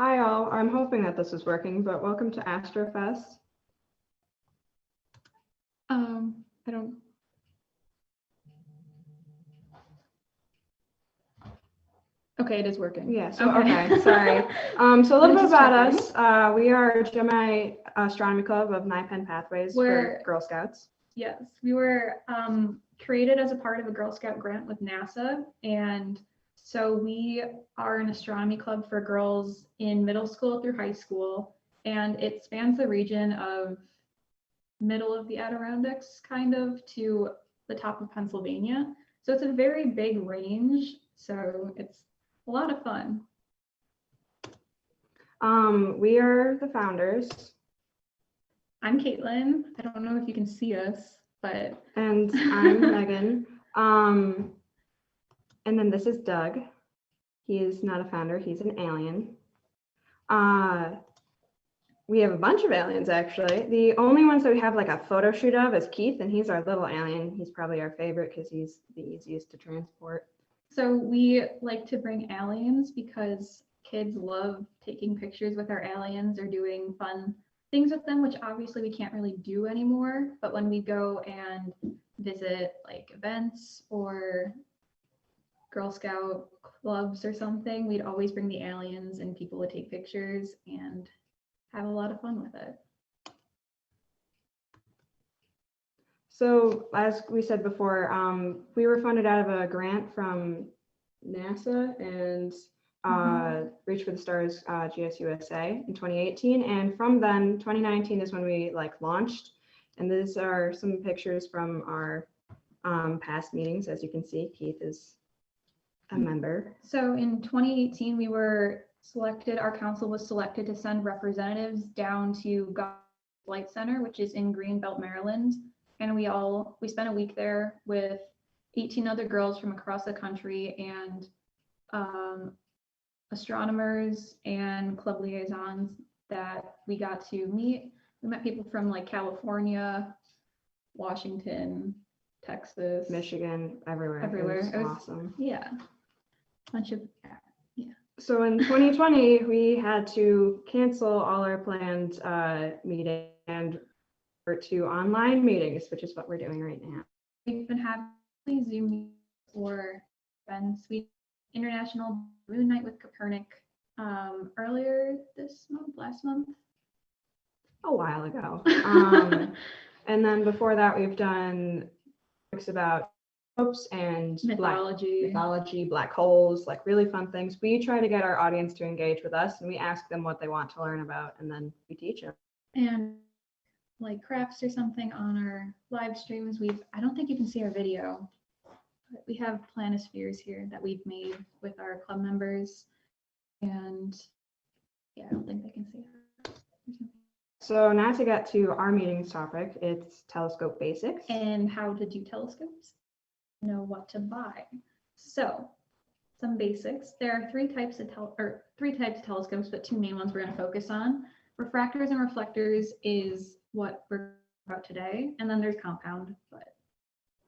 Hi all, I'm hoping that this is working, but welcome to AstroFest. I don't. Okay, it is working. Yeah, okay, sorry. So a little bit about us. We are GEMINI Astronomy Club of NYPENN Pathways for Girl Scouts. Yes, we were created as a part of a Girl Scout grant with NASA, and so we are an astronomy club for girls in middle school through high school, and it spans the region of middle of the Adirondacks kind of to the top of Pennsylvania. So it's a very big range, so it's a lot of fun. We are the founders. I'm Caitlin. I don't know if you can see us, but. And I'm Megan. And then this is Doug. He is not a founder, he's an alien. We have a bunch of aliens, actually. The only ones that we have like a photo shoot of is Keith, and he's our little alien. He's probably our favorite because he's the easiest to transport. So we like to bring aliens because kids love taking pictures with our aliens or doing fun things with them, which obviously we can't really do anymore. But when we go and visit like events or Girl Scout clubs or something, we'd always bring the aliens and people would take pictures and have a lot of fun with it. So as we said before, we were funded out of a grant from NASA and Reach for the Stars GSUSA in 2018. And from then, 2019 is when we launched. And these are some pictures from our past meetings. As you can see, Keith is a member. So in 2018, we were selected, our council was selected to send representatives down to Goddard Flight Center, which is in Greenbelt, Maryland. And we spent a week there with 18 other girls from across the country and astronomers and club liaisons that we got to meet. We met people from like California, Washington, Texas, Michigan, everywhere. It was awesome. Yeah. Bunch of, yeah. So in 2020, we had to cancel all our planned meetings and revert to online meetings, which is what we're doing right now. We've been having Zoom meetings for events. We International Moon Night with Kopernik earlier last month. A while ago. And then before that, we've done books about hopes and mythology, black holes, like really fun things. We try to get our audience to engage with us, and we ask them what they want to learn about, and then we teach them. And like crafts or something on our live streams. I don't think you can see our video, but we have planispheres here that we've made with our club members. And yeah, I don't think they can see that. So now to get to our meeting's topic, it's telescope basics. And how to do telescopes, know what to buy. So some basics. There are three types of telescopes, but two main ones we're going to focus on. Refractors and reflectors is what we're about today, and then there's compound, but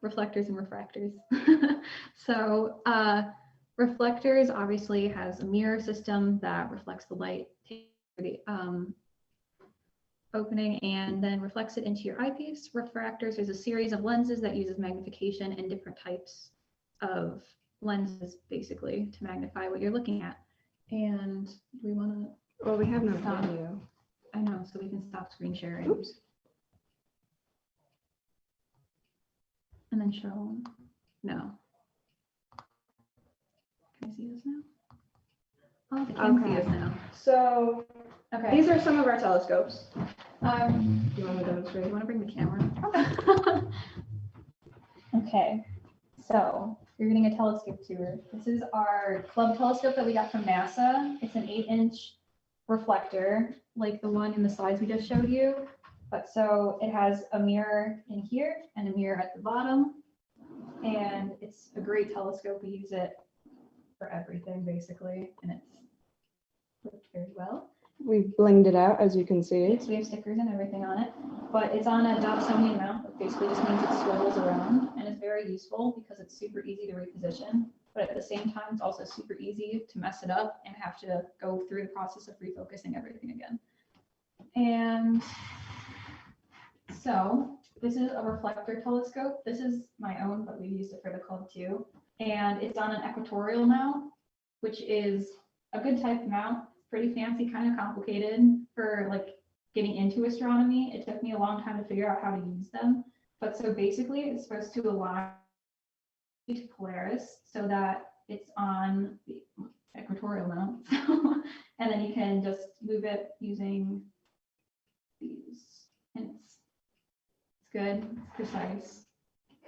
reflectors and refractors. So reflectors obviously has a mirror system that reflects the light the opening and then reflects it into your eyepiece. Refractors is a series of lenses that uses magnification and different types of lenses basically to magnify what you're looking at. And do we want to? Well, we have no video. I know, so we can stop screen sharing. Oops. And then show. No. Can I see this now? Oh, they can see us now. So okay. These are some of our telescopes. Do you want to demonstrate? You want to bring the camera? Okay. So you're getting a telescope tour. This is our club telescope that we got from NASA. It's an 8-inch reflector, like the one in the slides we just showed you. But so it has a mirror in here and a mirror at the bottom. And it's a great telescope. We use it for everything basically, and it's worked very well. We've blinged it out, as you can see. Yes, we have stickers and everything on it, but it's on a Dobsonian mount, which basically just means it swivels around, and it's very useful because it's super easy to reposition. but at the same time, it's also super easy to mess it up and have to go through the process of refocusing everything again. And so this is a reflector telescope. This is my own, but we used it for the club too. And it's on an equatorial mount, which is a good type of mount, pretty fancy, kind of complicated for like getting into astronomy. It took me a long time to figure out how to use them. But so basically it's supposed to align to Polaris so that it's on the equatorial mount. And then you can just move it using these. And it's good, it's precise.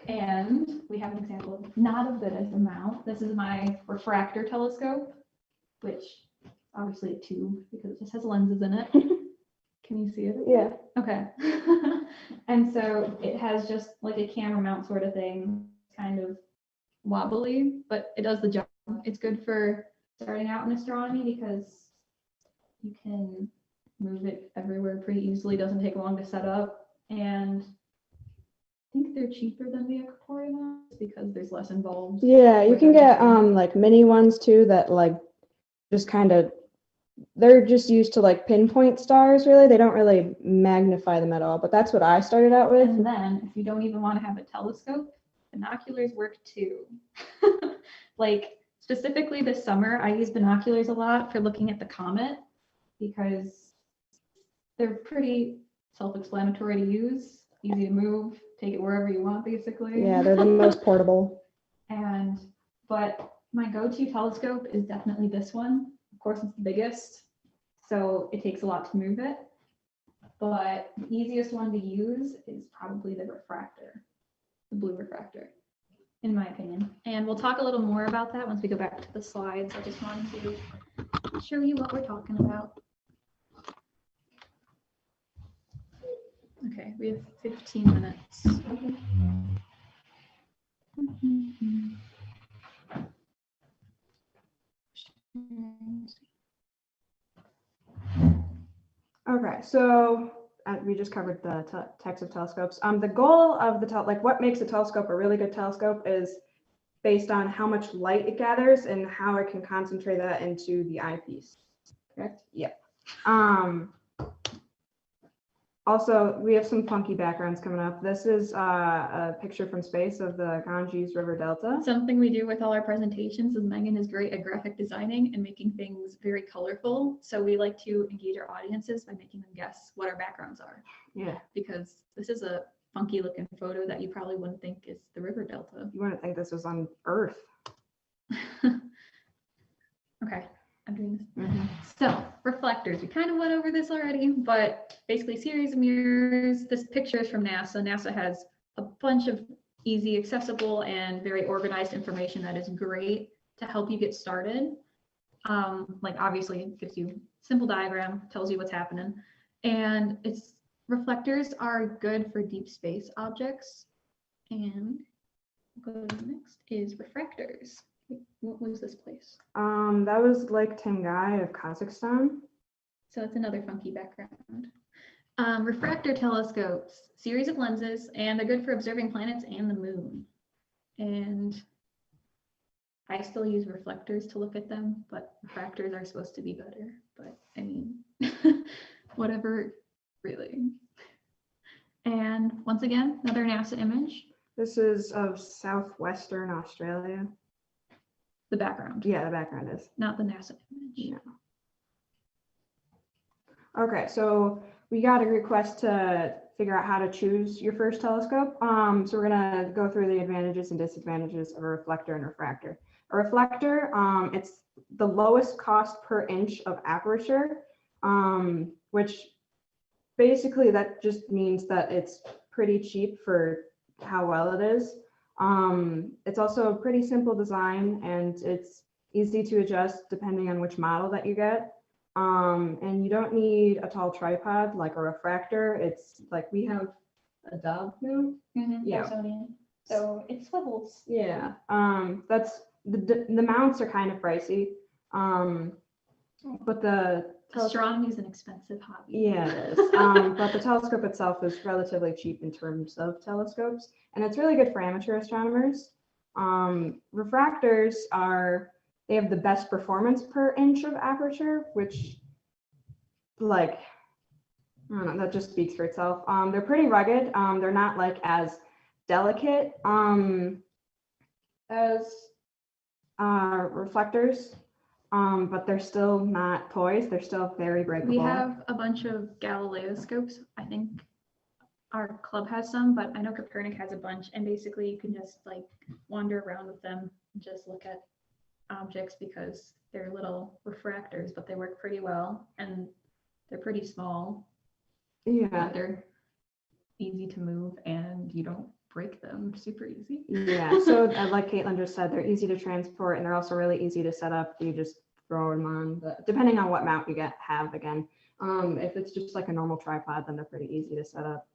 And we have an example of not as good as a mount. This is my refractor telescope, which obviously a tube because it just has lenses in it. Can you see it? Yeah. Okay. And so it has just like a camera mount sort of thing, kind of wobbly, but it does the job. It's good for starting out in astronomy because you can move it everywhere pretty easily. Doesn't take long to set up, and I think they're cheaper than the equatorial mounts because there's less involved. Yeah, you can get like mini ones too that like just kind of, they're just used to like pinpoint stars really. They don't really magnify them at all, but that's what I started out with. And then if you don't even want to have a telescope, binoculars work too. Like specifically this summer, I use binoculars a lot for looking at the comet because they're pretty self-explanatory to use, easy to move, take it wherever you want basically. Yeah, they're the most portable. But my go-to telescope is definitely this one. Of course, it's the biggest, so it takes a lot to move it. But the easiest one to use is probably the refractor, the blue refractor, in my opinion. And we'll talk a little more about that once we go back to the slides. I just wanted to show you what we're talking about. Okay, we have 15 minutes. Okay, so we just covered the types of telescopes. The goal of the like what makes a telescope a really good telescope is based on how much light it gathers and how it can concentrate that into the eyepiece. Correct? Yep. Also, we have some funky backgrounds coming up. This is a picture from space of the Ganges River Delta. Something we do with all our presentations is Megan is great at graphic designing and making things very colorful. So we like to engage our audiences by making them guess what our backgrounds are. Yeah. Because this is a funky looking photo that you probably wouldn't think is the river delta. You wouldn't think this was on Earth. Okay. I'm doing this. So reflectors, we kind of went over this already, but basically series of mirrors. This picture is from NASA. NASA has a bunch of easy, accessible, and very organized information that is great to help you get started. Like obviously it gives you simple diagram, tells you what's happening. And reflectors are good for deep space objects. And next is refractors. What was this place? That was Lake Tengai of Kazakhstan. So it's another funky background. Refractor telescopes, series of lenses, and they're good for observing planets and the moon. And I still use reflectors to look at them, but refractors are supposed to be better. But I mean, whatever, really. And once again, another NASA image. This is of southwestern Australia. The background. Yeah, the background is. Not the NASA image. No. Okay, so we got a request to figure out how to choose your first telescope. So we're gonna go through the advantages and disadvantages of a reflector and refractor. A reflector, it's the lowest cost per inch of aperture, which basically that just means that it's pretty cheap for how well it is. It's also a pretty simple design and it's easy to adjust depending on which model that you get. And you don't need a tall tripod like a refractor. It's like we have a dog mount. Yeah. So it swivels. Yeah. That's the mounts are kind of pricey. But the astronomy is an expensive hobby. Yeah, it is. But the telescope itself is relatively cheap in terms of telescopes, and it's really good for amateur astronomers. Refractors they have the best performance per inch of aperture, which like, I don't know, that just speaks for itself. They're pretty rugged. They're not like as delicate as reflectors, but they're still not toys. They're still very breakable. We have a bunch of Galileoscopes. I think our club has some, but I know Kopernik has a bunch, and basically you can just like wander around with them and just look at objects because they're little refractors, but they work pretty well and they're pretty small. Yeah, but they're easy to move and you don't break them super easy. Yeah, so like Caitlin just said, they're easy to transport and they're also really easy to set up. You just throw them on, depending on what mount you have again. If it's just like a normal tripod, then they're pretty easy to set up.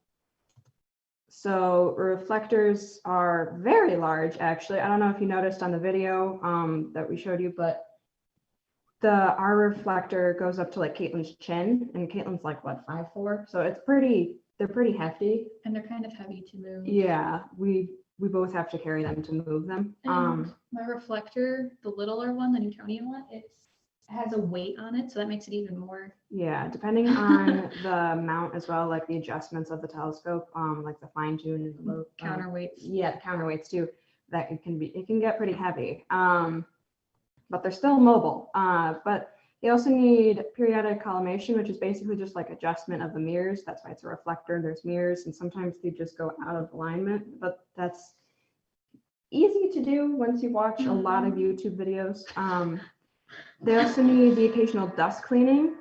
So reflectors are very large, actually. I don't know if you noticed on the video that we showed you, but our reflector goes up to like Caitlin's chin, and Caitlin's like what, 5'4", so they're pretty hefty. And they're kind of heavy to move. Yeah, we both have to carry them to move them. And my reflector, the littler one, the Newtonian one, it has a weight on it, so that makes it even more. Yeah, depending on the mount as well, like the adjustments of the telescope, like the fine tune and the low counterweights. Yeah, the counterweights too. That it can get pretty heavy. But they're still mobile. But they also need periodic collimation, which is basically just like adjustment of the mirrors. That's why it's a reflector. There's mirrors, and sometimes they just go out of alignment, but that's easy to do once you watch a lot of YouTube videos. They also need the occasional dust cleaning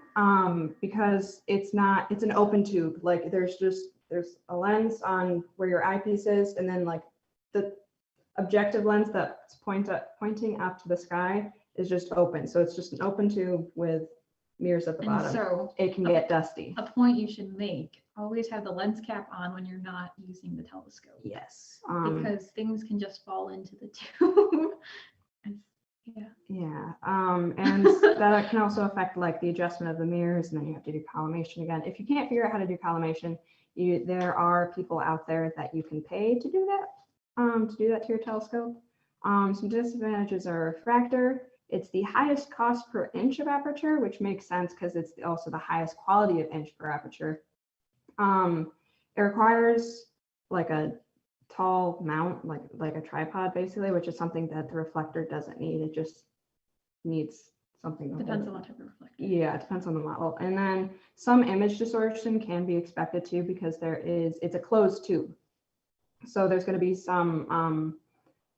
because it's an open tube. Like there's a lens on where your eyepiece is, and then like the objective lens that's pointing up to the sky is just open. So it's just an open tube with mirrors at the bottom. So it can get dusty. A point you should make: always have the lens cap on when you're not using the telescope. Yes. Because things can just fall into the tube. Yeah. And that can also affect like the adjustment of the mirrors, and then you have to do collimation again. If you can't figure out how to do collimation, there are people out there that you can pay to do that to your telescope. Some disadvantages are refractor. It's the highest cost per inch of aperture, which makes sense because it's also the highest quality of inch per aperture. It requires like a tall mount, like a tripod basically, which is something that the reflector doesn't need. It just needs something. Depends on what type of reflector. Yeah, it depends on the model. And then some image distortion can be expected too, because it's a closed tube. So there's going to be some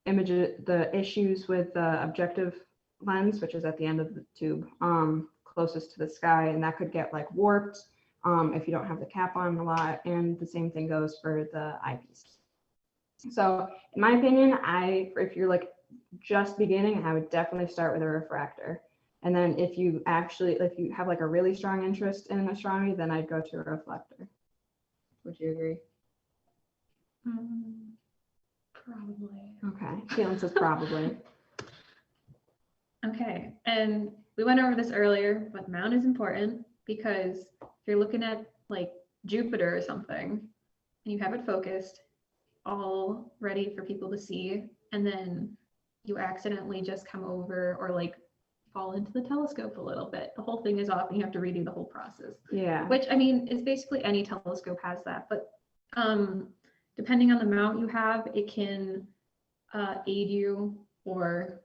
the issues with the objective lens, which is at the end of the tube, closest to the sky, and that could get like warped if you don't have the cap on a lot. And the same thing goes for the eyepiece. So in my opinion, if you're like just beginning, I would definitely start with a refractor. And then if you have like a really strong interest in astronomy, then I'd go to a reflector. Would you agree? Probably. Okay, Caitlin says probably. Okay, and we went over this earlier, but mount is important because if you're looking at like Jupiter or something and you have it focused, all ready for people to see, and then you accidentally just come over or like fall into the telescope a little bit, the whole thing is off and you have to redo the whole process. Yeah. Which, I mean, is basically any telescope has that, but depending on the mount you have, it can aid you or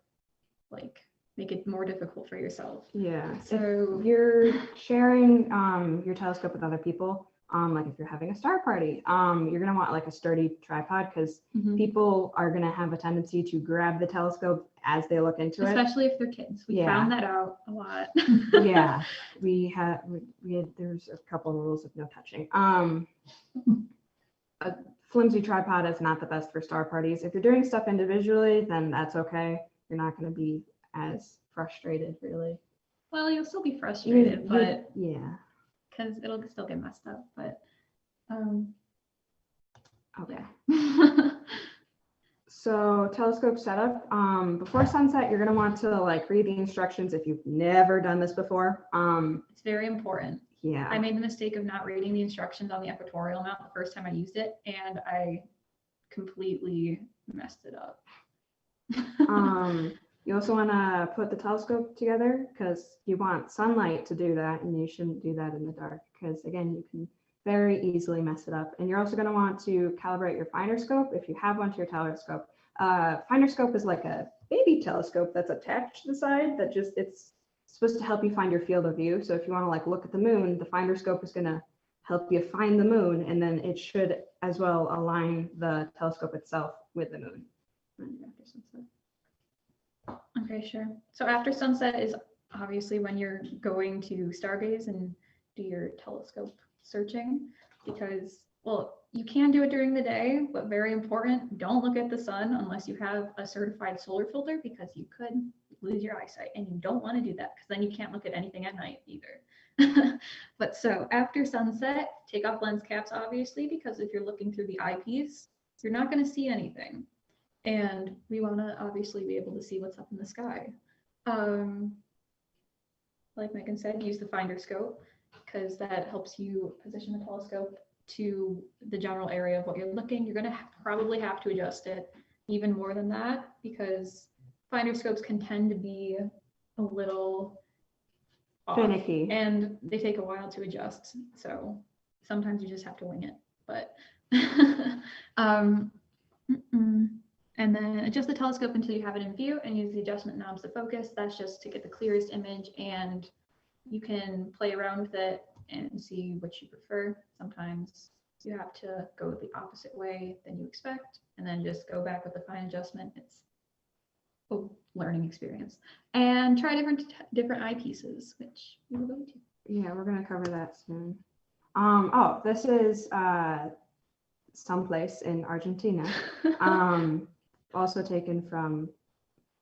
like make it more difficult for yourself. Yeah. So if you're sharing your telescope with other people, like if you're having a star party, you're gonna want like a sturdy tripod, because people are gonna have a tendency to grab the telescope as they look into it. Especially if they're kids. We found that out a lot. Yeah, there's a couple of rules of no touching. A flimsy tripod is not the best for star parties. If you're doing stuff individually, then that's okay. You're not going to be as frustrated, really. Well, you'll still be frustrated, but yeah, because it'll still get messed up. But okay. Yeah. So telescope setup. Before sunset, you're going to want to like read the instructions if you've never done this before. It's very important. Yeah. I made the mistake of not reading the instructions on the equatorial mount the first time I used it, and I completely messed it up. You also want to put the telescope together because you want sunlight to do that, and you shouldn't do that in the dark because, again, you can very easily mess it up. And you're also going to want to calibrate your finder scope if you have one to your telescope. Finder scope is like a baby telescope that's attached to the side that just, it's supposed to help you find your field of view. So if you want to like look at the moon, the finder scope is going to help you find the moon, and then it should as well align the telescope itself with the moon. Okay, sure. So after sunset is obviously when you're going to stargaze and do your telescope searching, because, well, you can do it during the day, but very important, don't look at the sun unless you have a certified solar filter, because you could lose your eyesight, and you don't want to do that because then you can't look at anything at night either. But so after sunset, take off lens caps, obviously, because if you're looking through the eyepiece, you're not going to see anything. And we want to obviously be able to see what's up in the sky. Like Megan said, use the finder scope because that helps you position the telescope to the general area of what you're looking. You're going to probably have to adjust it even more than that because finder scopes can tend to be a little off, finicky, and they take a while to adjust. So sometimes you just have to wing it. But and then adjust the telescope until you have it in view and use the adjustment knobs to focus. That's just to get the clearest image, and you can play around with it and see what you prefer. Sometimes you have to go the opposite way than you expect and then just go back with the fine adjustment. It's a learning experience. And try different eyepieces, which we will go to. Yeah, we're going to cover that soon. Oh, this is someplace in Argentina. Also taken from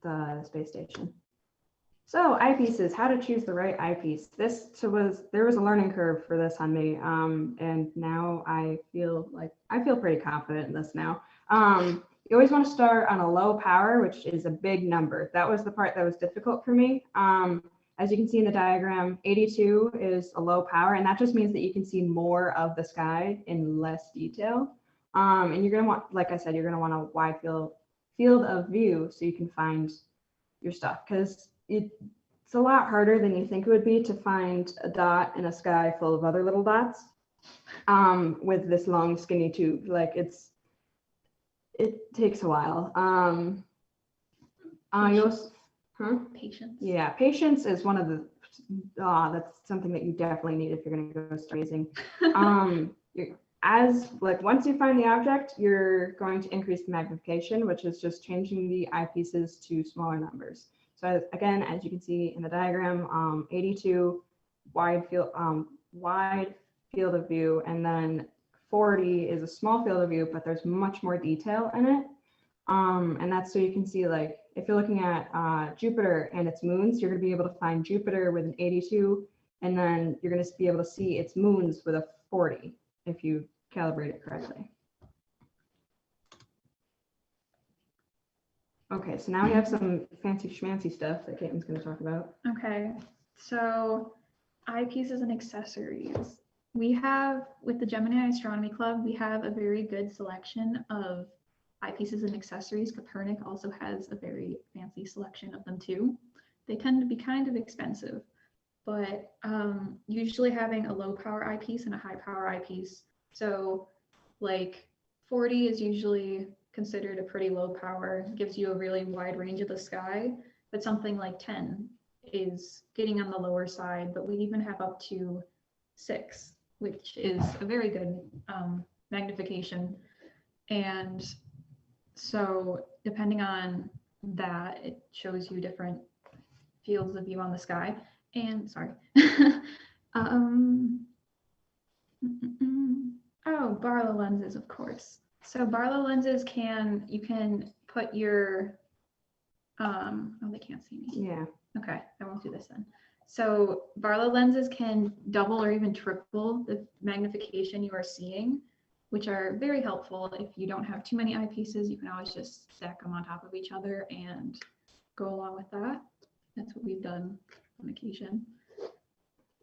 the space station. So eyepieces, how to choose the right eyepiece. There was a learning curve for this on me, and now I feel pretty confident in this now. You always want to start on a low power, which is a big number. That was the part that was difficult for me. As you can see in the diagram, 82 is a low power, and that just means that you can see more of the sky in less detail. And you're going to want, like I said, you're going to want a wide field of view so you can find your stuff, because it's a lot harder than you think it would be to find a dot in a sky full of other little dots with this long skinny tube. Like it takes a while. Patience. Yeah, patience is one of the that's something that you definitely need if you're going to go stargazing. Once you find the object, you're going to increase the magnification, which is just changing the eyepieces to smaller numbers. So again, as you can see in the diagram, 82 wide field of view, and then 40 is a small field of view, but there's much more detail in it. And that's so you can see, like, if you're looking at Jupiter and its moons, you're going to be able to find Jupiter with an 82, and then you're going to be able to see its moons with a 40 if you calibrate it correctly. Okay, so now we have some fancy schmancy stuff that Caitlin's going to talk about. Okay, so eyepieces and accessories. We have, with the GEMINI Astronomy Club, we have a very good selection of eyepieces and accessories. Kopernik also has a very fancy selection of them too. They tend to be kind of expensive, but usually having a low power eyepiece and a high power eyepiece. So like 40 is usually considered a pretty low power, gives you a really wide range of the sky, but something like 10 is getting on the lower side, but we even have up to 6, which is a very good magnification. And so depending on that, it shows you different fields of view on the sky. And sorry. Oh, Barlow lenses, of course. So Barlow lenses you can put your, oh, they can't see me. Yeah. Okay, I won't do this then. So Barlow lenses can double or even triple the magnification you are seeing, which are very helpful. If you don't have too many eyepieces, you can always just stack them on top of each other and go along with that. That's what we've done on occasion.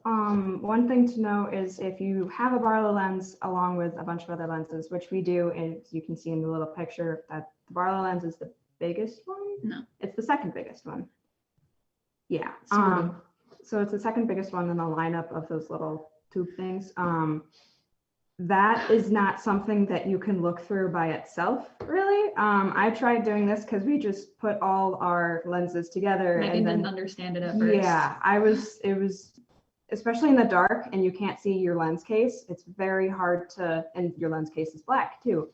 One thing to know is if you have a Barlow lens along with a bunch of other lenses, which we do, as you can see in the little picture, that the Barlow lens is the biggest one. No. It's the second biggest one. Yeah. Sort of. So it's the second biggest one in the lineup of those little tube things. That is not something that you can look through by itself, really. I tried doing this because we just put all our lenses together. Megan and then, didn't understand it at first. Yeah, it was, especially in the dark and you can't see your lens case, it's very hard to, and your lens case is black too.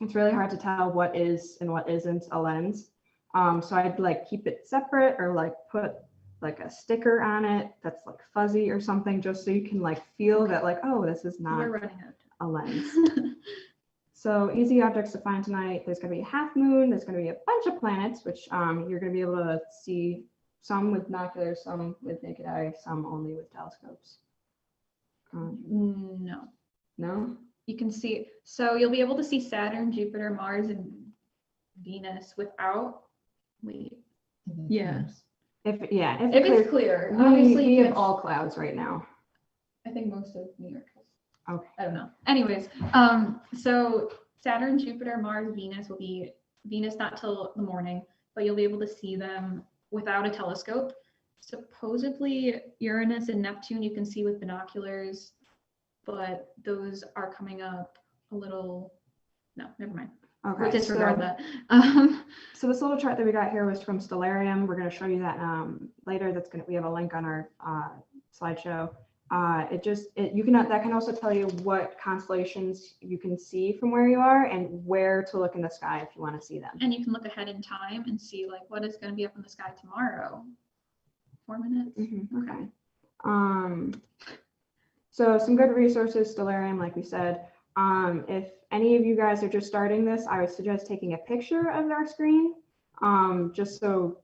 It's really hard to tell what is and what isn't a lens. So I'd like keep it separate or like put like a sticker on it that's like fuzzy or something, just so you can like feel that like, oh, this is not We're running out. a lens. So easy objects to find tonight. There's going to be a half moon. There's going to be a bunch of planets, which you're going to be able to see some with binoculars, some with naked eye, some only with telescopes. No. No? You can see, so you'll be able to see Saturn, Jupiter, Mars, and Venus without, wait. Yeah. If If it's clear, we obviously have all clouds right now. I think most of New York has. Okay. I don't know. Anyways, so Saturn, Jupiter, Mars, Venus will be Venus not till the morning, but you'll be able to see them without a telescope. Supposedly Uranus and Neptune you can see with binoculars, but those are coming up a little. No, never mind. Okay. We'll disregard that. So this little chart that we got here was from Stelarium. We're going to show you that later. We have a link on our slideshow. That can also tell you what constellations you can see from where you are and where to look in the sky if you want to see them. And you can look ahead in time and see like what is going to be up in the sky tomorrow. 4 minutes. Okay. So some good resources, Stelarium, like we said. If any of you guys are just starting this, I would suggest taking a picture of our screen, just so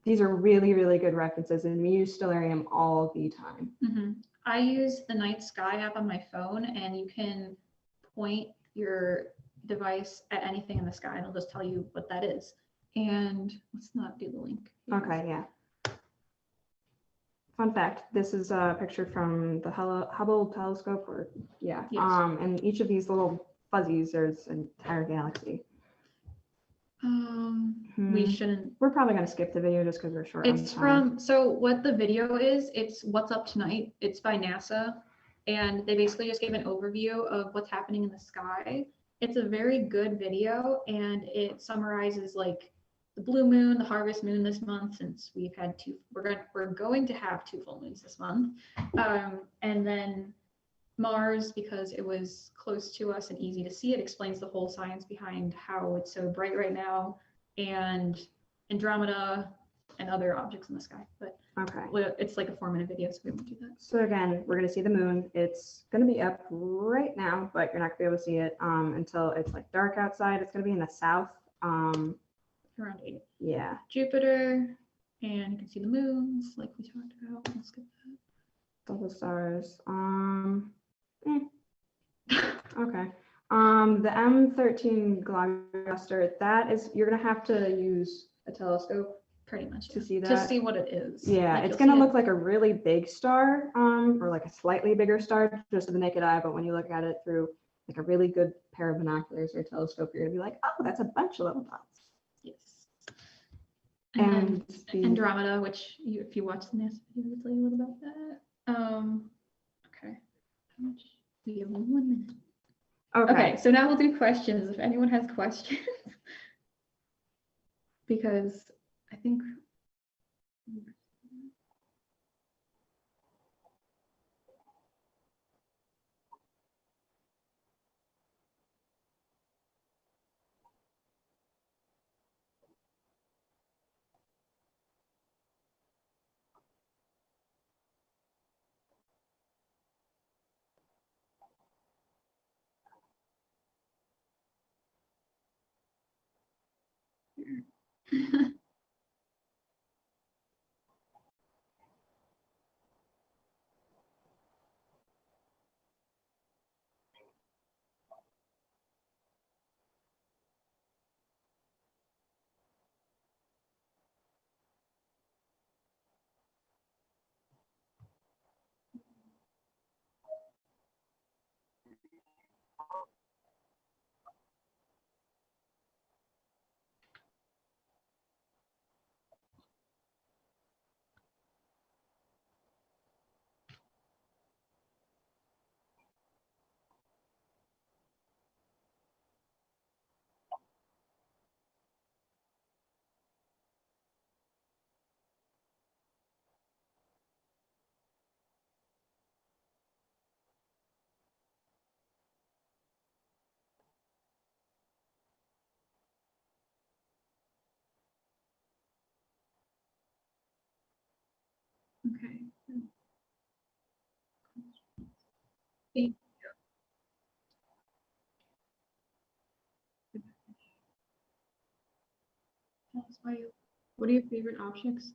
these are really, really good references, and we use Stelarium all the time. I use the Night Sky app on my phone, and you can point your device at anything in the sky, and it'll just tell you what that is. And let's not do the link. Okay, yeah. Fun fact, this is a picture from the Hubble telescope, Yes. And each of these little fuzzies, there's an entire galaxy. We shouldn't. We're probably going to skip the video just because we're short on It's time. so what the video is, it's What's Up Tonight. It's by NASA, and they basically just gave an overview of what's happening in the sky. It's a very good video, and it summarizes like the blue moon, the harvest moon this month, since we've had we're going to have 2 full moons this month, and then Mars, because it was close to us and easy to see. It explains the whole science behind how it's so bright right now, and Andromeda and other objects in the sky. But okay, it's like a 4-minute video, so we won't do that. So again, we're going to see the moon. It's going to be up right now, but you're not going to be able to see it until it's like dark outside. It's going to be in the south. Around 8. Yeah. Jupiter, and you can see the moons, like we talked about. Let's get that. Double stars. Okay. The M31 cluster, that is, you're gonna have to use a telescope Pretty much to see that. To see what it is. Yeah, Like, it's you'll gonna see look like a really big star, or like a slightly bigger star just with the naked eye, but when you look at it through like a really good pair of binoculars or a telescope, you're gonna be like, oh, that's a bunch of little dots. Yes. And Andromeda, which if you watch the NASA video, we'll tell you a little about that. Okay. How much? We have 1 minute. Okay, so now we'll do questions if anyone has questions. Because I think Okay. Thank you. Tell us what are your favorite objects?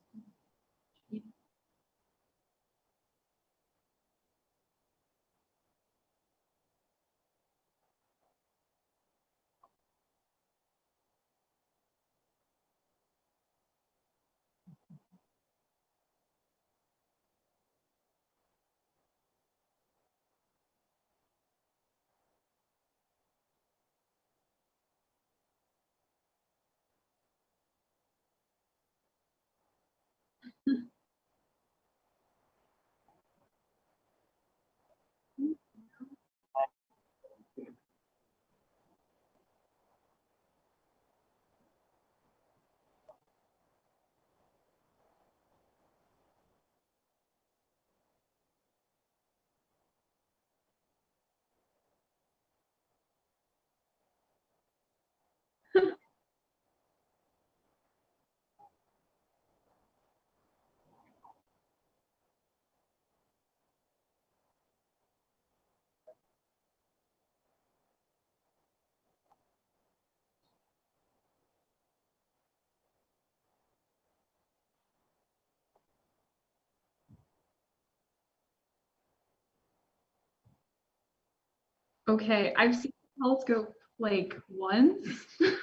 Okay, I've seen the telescope like once. Did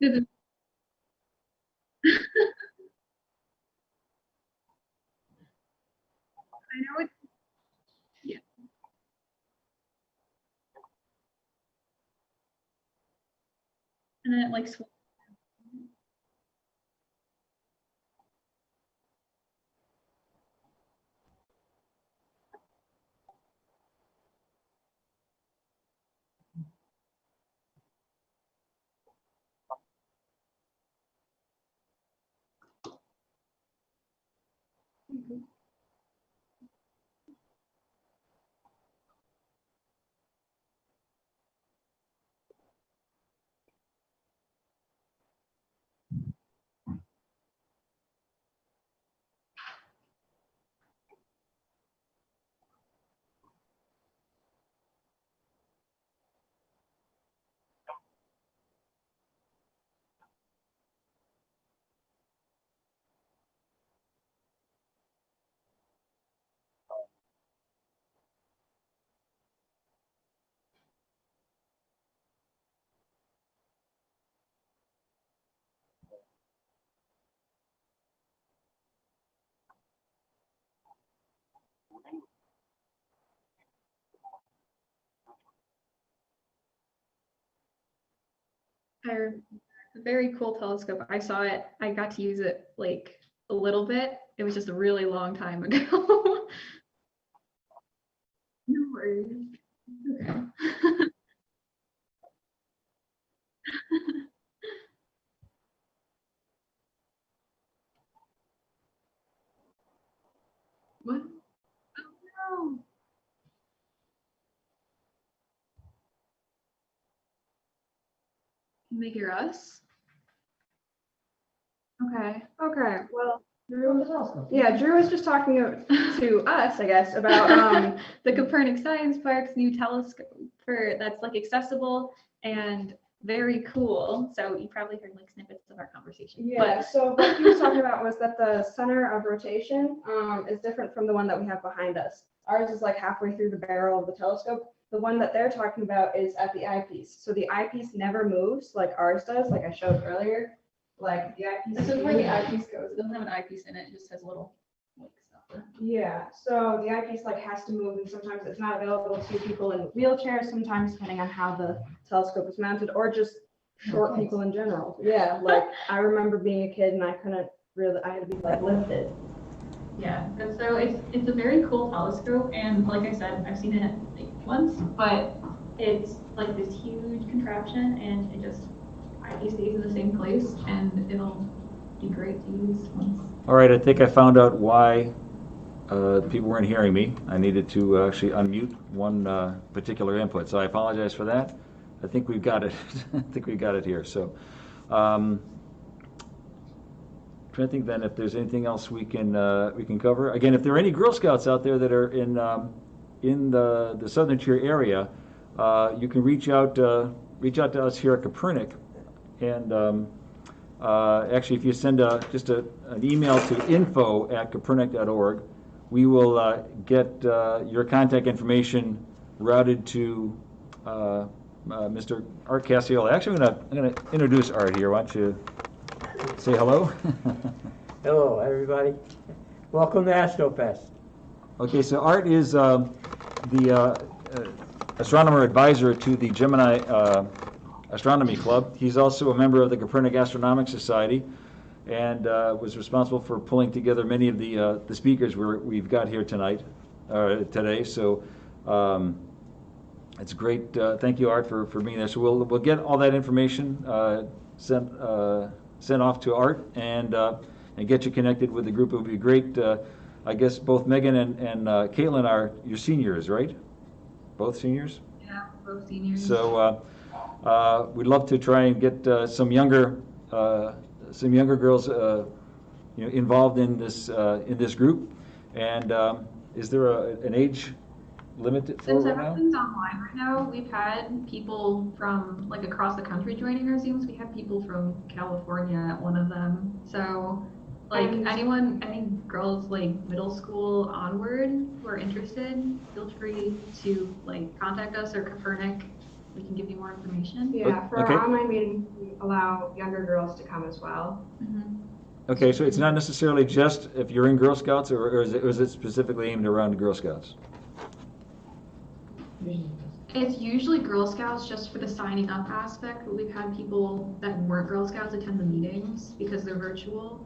it- I know it, yeah, and then it like a very cool telescope. I saw it. I got to use it like a little bit. It was just a really long time ago. No worries. Okay. What? Oh no. Can they hear us? Okay. Okay, well, Drew, yeah, Drew was just talking to us, I guess, about The Kopernik Science Park's new telescope that's like accessible and very cool. So you probably heard like snippets of our conversation. yeah. So what he was talking about was that the center of rotation is different from the one that we have behind us. Ours is like halfway through the barrel of the telescope. The one that they're talking about is at the eyepiece. So the eyepiece never moves like ours does, like I showed earlier. Like the eyepiece. This is where the eyepiece goes. It doesn't have an eyepiece in it. It just has a little like stuff. Yeah, so the eyepiece like has to move, and sometimes it's not available to people in wheelchairs, sometimes depending on how the telescope is mounted, or just short people in general. Yeah, like I remember being a kid and I couldn't really, I had to be like lifted. Yeah, and so it's a very cool telescope, and like I said, I've seen it like once, but it's like this huge contraption, and it just it stays in the same place, and it'll be great to use once. All right, I think I found out why people weren't hearing me. I needed to actually unmute one particular input, so I apologize for that. I think we've got it. I think we've got it here. So, trying to think then if there's anything else we can cover. Again, if there are any Girl Scouts out there that are in the southern tier area, you can reach out to us here at Kopernik, and actually, if you send just an email to info@kopernik.org, we will get your contact information routed to Mr. Art Casiola. Actually, I'm going to introduce Art here. Why don't you say hello? Hello, everybody. Welcome to AstroFest. Okay, so Art is the astronomer advisor to the Gemini Astronomy Club. He's also a member of the Kopernik Astronomic Society, and was responsible for pulling together many of the speakers we've got here today. So it's great. Thank you, Art, for being there. So we'll get all that information sent off to Art and get you connected with the group. It would be great. I guess both Megan and Caitlin are your seniors, right? Both seniors? Yeah, both seniors. So we'd love to try and get some younger girls involved in this group. And is there an age limit for Since right now? everything's online right now, we've had people from like across the country joining our Zooms. We had people from California at one of them. So like any girls like middle school onward who are interested, feel free to like contact us or Kopernik. We can give you more information. Yeah, for Okay. our online meetings, we allow younger girls to come as well. Okay, so it's not necessarily just if you're in Girl Scouts, or is it specifically aimed around the Girl Scouts? It's usually Girl Scouts just for the signing up aspect, but we've had people that weren't Girl Scouts attend the meetings because they're virtual.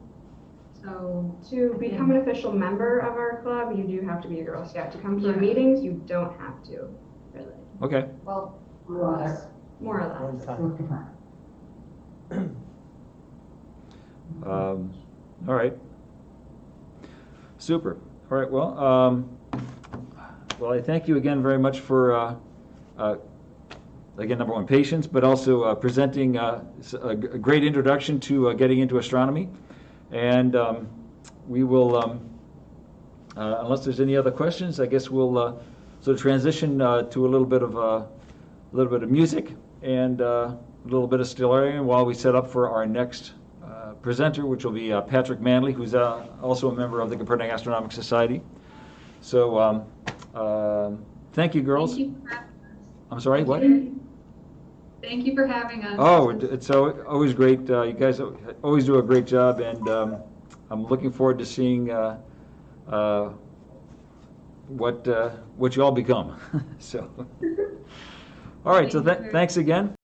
So To become an official member of our club, you do have to be a Girl Scout. To come to the Yeah. meetings, you don't have to, really. Okay. Well, More or One less. time. All right. Super. All right. Well, I thank you again very much for again, number one, patience, but also presenting a great introduction to getting into astronomy. And we will, unless there's any other questions, I guess we'll sort of transition to a little bit of music and a little bit of Stelarium while we set up for our next presenter, which will be Patrick Manley, who's also a member of the Kopernik Astronomic Society. So thank you, girls. thank you for having us. I'm sorry, what? Thank you for having us. Oh, it's always great. You guys always do a great job, and I'm looking forward to seeing what you all become. So, all right. So thanks again.